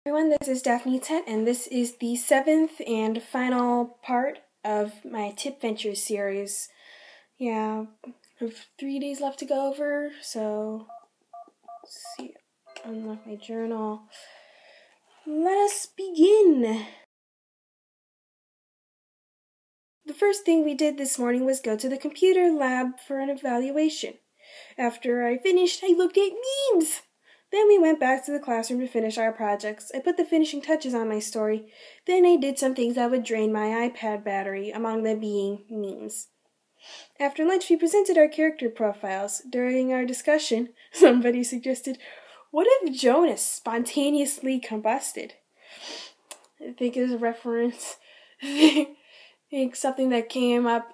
Everyone, this is Daphne Tett, and this is the 7th and final part of my TIPventures series. Yeah, I have 3 days left to go over, so let's see, unlock my journal. Let us begin! The first thing we did this morning was go to the computer lab for an evaluation. After I finished, I looked at memes! Then we went back to the classroom to finish our projects. I put the finishing touches on my story. Then I did some things that would drain my iPad battery, among them being memes. After lunch, we presented our character profiles. During our discussion, somebody suggested, what if Jonas spontaneously combusted? I think it was a reference. I think something that came up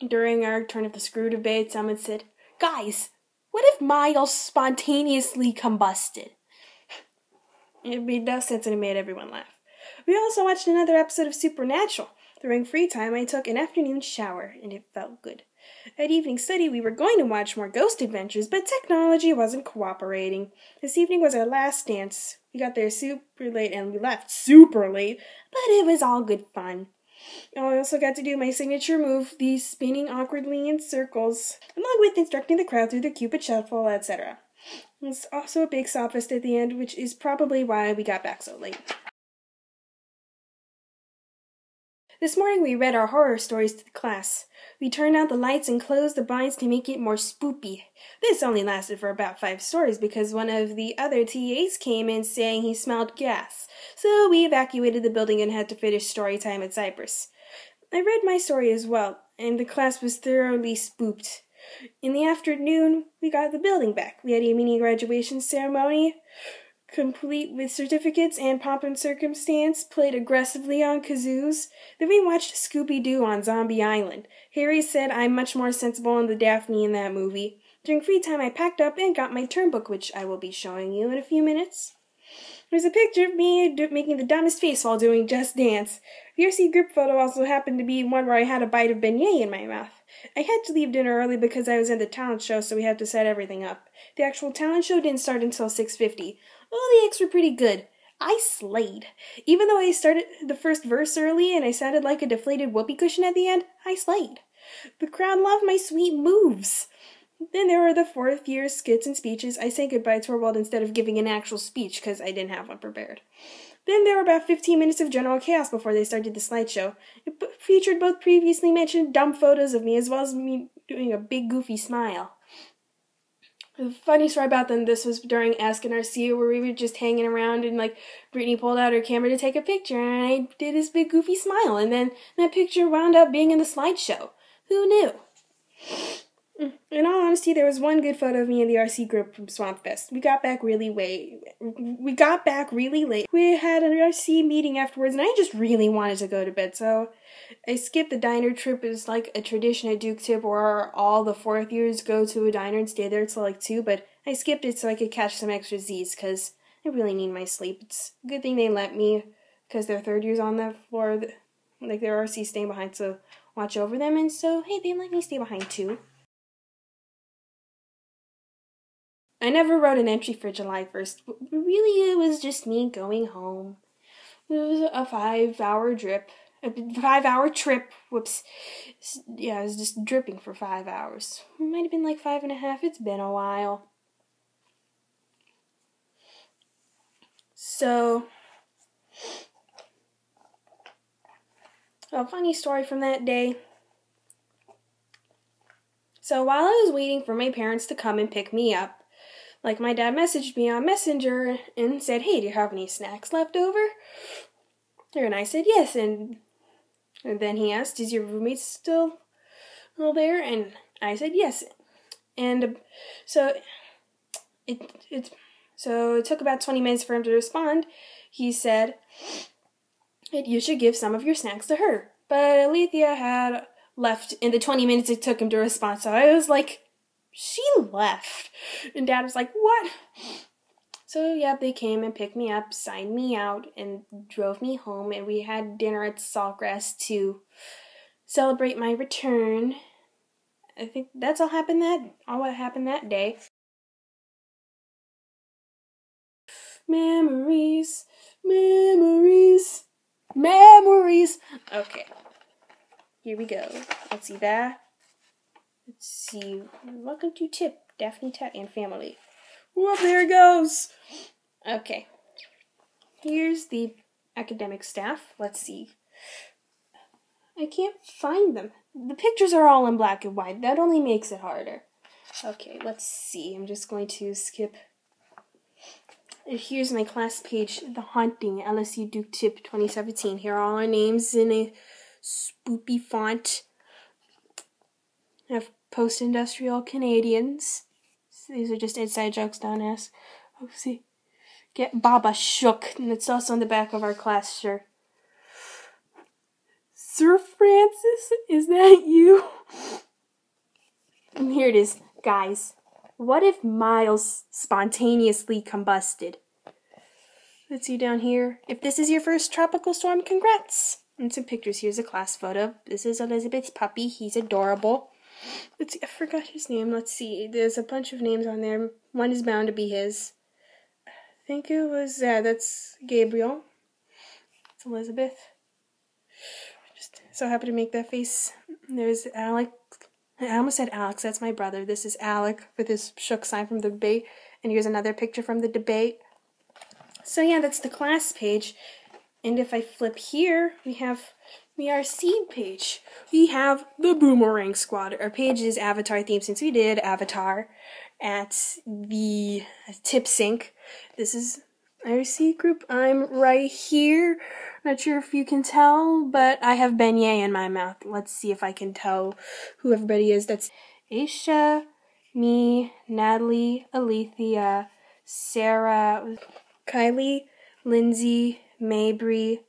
during our turn of the screw debate. Someone said, guys, what if Miles spontaneously combusted? It made no sense and it made everyone laugh. We also watched another episode of Supernatural. During free time, I took an afternoon shower, and it felt good. At evening study, we were going to watch more Ghost Adventures, but technology wasn't cooperating. This evening was our last dance. We got there super late, and we left super late, but it was all good fun. I also got to do my signature move, the spinning awkwardly in circles, along with instructing the crowd through the Cupid Shuffle, etc. There's also a big sophist at the end, which is probably why we got back so late. This morning we read our horror stories to the class. We turned out the lights and closed the blinds to make it more spoopy. This only lasted for about 5 stories because one of the other TAs came in saying he smelled gas. So we evacuated the building and had to finish story time at Cypress. I read my story as well, and the class was thoroughly spooked. In the afternoon, we got the building back. We had a mini graduation ceremony, complete with certificates and pomp and circumstance, played aggressively on kazoos. Then we watched Scooby-Doo on Zombie Island. Harry said I'm much more sensible than the Daphne in that movie. During free time, I packed up and got my termbook, which I will be showing you in a few minutes. There's a picture of me making the dumbest face while doing Just Dance. The RC group photo also happened to be one where I had a bite of beignet in my mouth. I had to leave dinner early because I was in the talent show, so we had to set everything up. The actual talent show didn't start until 6:50. All the acts were pretty good. I slayed. Even though I started the first verse early and I sounded like a deflated whoopee cushion at the end, I slayed. The crowd loved my sweet moves. Then there were the 4th year skits and speeches. I sang goodbye to our world instead of giving an actual speech because I didn't have one prepared. Then there were about 15 minutes of general chaos before they started the slideshow. It featured both previously mentioned dumb photos of me as well as me doing a big goofy smile. The funny story about this was during Ask an RC where we were just hanging around and Brittany pulled out her camera to take a picture and I did this big goofy smile and then that picture wound up being in the slideshow. Who knew? In all honesty, there was one good photo of me and the RC group from Swamp Fest. We got back really late. We had an RC meeting afterwards, and I just really wanted to go to bed, so I skipped the diner trip. It was like a tradition at Duke Tip where all the 4th years go to a diner and stay there till 2, but I skipped it so I could catch some extra Z's, because I really need my sleep. It's a good thing they let me, because their 3rd years on that floor, their RC staying behind to watch over them, and so, hey, they let me stay behind too. I never wrote an entry for July 1st, but really it was just me going home. It was a 5-hour trip. Whoops. Yeah, I was just dripping for 5 hours. It might have been 5.5. It's been a while. So, a funny story from that day. So while I was waiting for my parents to come and pick me up, my dad messaged me on Messenger and said, hey, do you have any snacks left over? And I said, yes. And then he asked, is your roommate still there? And I said, yes. And so it took about 20 minutes for him to respond. He said, you should give some of your snacks to her. But Alethea had left in the 20 minutes it took him to respond. So I was like, she left. And Dad was like, what? So, yeah, they came and picked me up, signed me out, and drove me home. And we had dinner at Saltgrass to celebrate my return. I think that's all what happened that day. Memories, Memories. Memories. Okay. Here we go. Let's see that. Let's see. Welcome to TIP, Daphne Tett and family. Whoop, there it goes. Okay. Here's the academic staff. Let's see. I can't find them. The pictures are all in black and white. That only makes it harder. Okay, let's see. I'm just going to skip. Here's my class page, The Haunting, LSU Duke Tip 2017. Here are all our names in a spoopy font. I have post-industrial Canadians. So these are just inside jokes, don't ask. Oh, see. Get Baba shook. And it's also on the back of our class shirt. Sir Francis, is that you? And here it is. Guys, what if Miles spontaneously combusted? Let's see down here. If this is your first tropical storm, congrats. And some pictures. Here's a class photo. This is Elizabeth's puppy. He's adorable. Let's see. I forgot his name. Let's see. There's a bunch of names on there. One is bound to be his. I think it was, that's Gabriel. It's Elizabeth. Just so happy to make that face. There's Alec. I almost said Alex. That's my brother. This is Alec with his shook sign from the debate. And here's another picture from the debate. So yeah, that's the class page. And if I flip here, we have our seed page. We have the Boomerang Squad. Our page is Avatar themed since we did Avatar at the Tip Sync. This is our seed group. I'm right here. Not sure if you can tell, but I have beignet in my mouth. Let's see if I can tell who everybody is. That's Aisha, me, Natalie, Alethea, Sarah, Kylie, Lindsay, Mabry,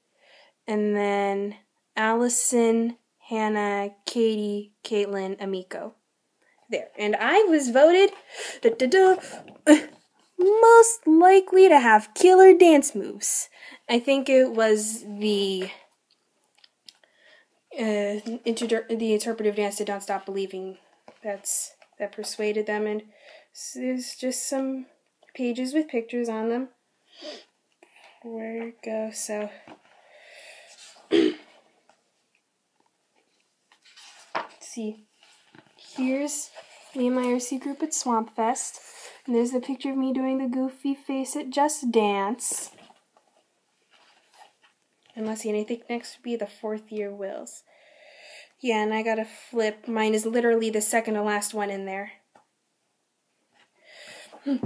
and then Allison, Hannah, Katie, Caitlin, Amiko. There. And I was voted most likely to have killer dance moves. I think it was the interpretive dance to Don't Stop Believing that persuaded them. And there's just some pages with pictures on them. Where it go? So let's see. Here's me and my RC group at Swamp Fest. And there's the picture of me doing the goofy face at Just Dance. And let's see, and I think next would be the 4th year Wills. Yeah, and I gotta flip. Mine is literally the second to last one in there. Oh,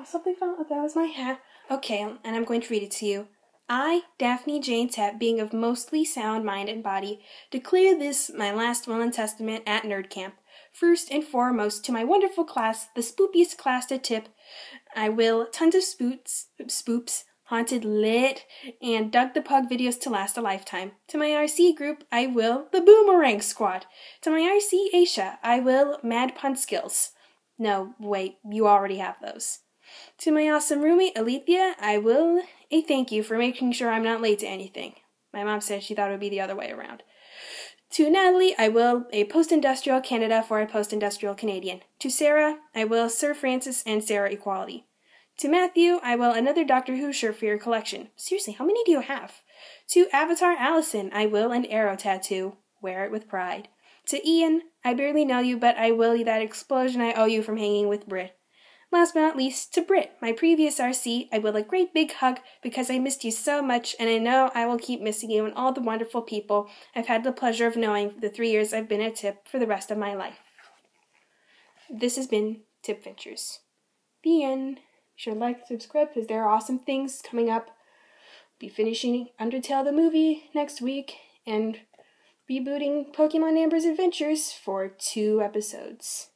something fell. That was my hat. Okay, and I'm going to read it to you. I, Daphne Jane Tett, being of mostly sound mind and body, declare this my last will and testament at Nerd Camp. First and foremost, to my wonderful class, the spoopiest class to Tip, I will tons of spoops, haunted lit, and Doug the Pug videos to last a lifetime. To my RC group, I will the Boomerang Squad. To my RC Aisha, I will Mad Pun Skills. No, wait, you already have those. To my awesome roommate, Alethea, I will a thank you for making sure I'm not late to anything. My mom said she thought it would be the other way around. To Natalie, I will a post-industrial Canada for a post-industrial Canadian. To Sarah, I will Sir Francis and Sarah Equality. To Matthew, I will another Doctor Who shirt for your collection. Seriously, how many do you have? To Avatar Allison, I will an arrow tattoo. Wear it with pride. To Ian, I barely know you, but I will that explosion I owe you from hanging with Brit. Last but not least, to Brit, my previous RC, I will a great big hug because I missed you so much, and I know I will keep missing you and all the wonderful people I've had the pleasure of knowing the 3 years I've been at TIP for the rest of my life. This has been TIPventures. The end. Be sure to like and subscribe because there are awesome things coming up. Be finishing Undertale the movie next week and rebooting Pokemon Amber's Adventures for 2 episodes.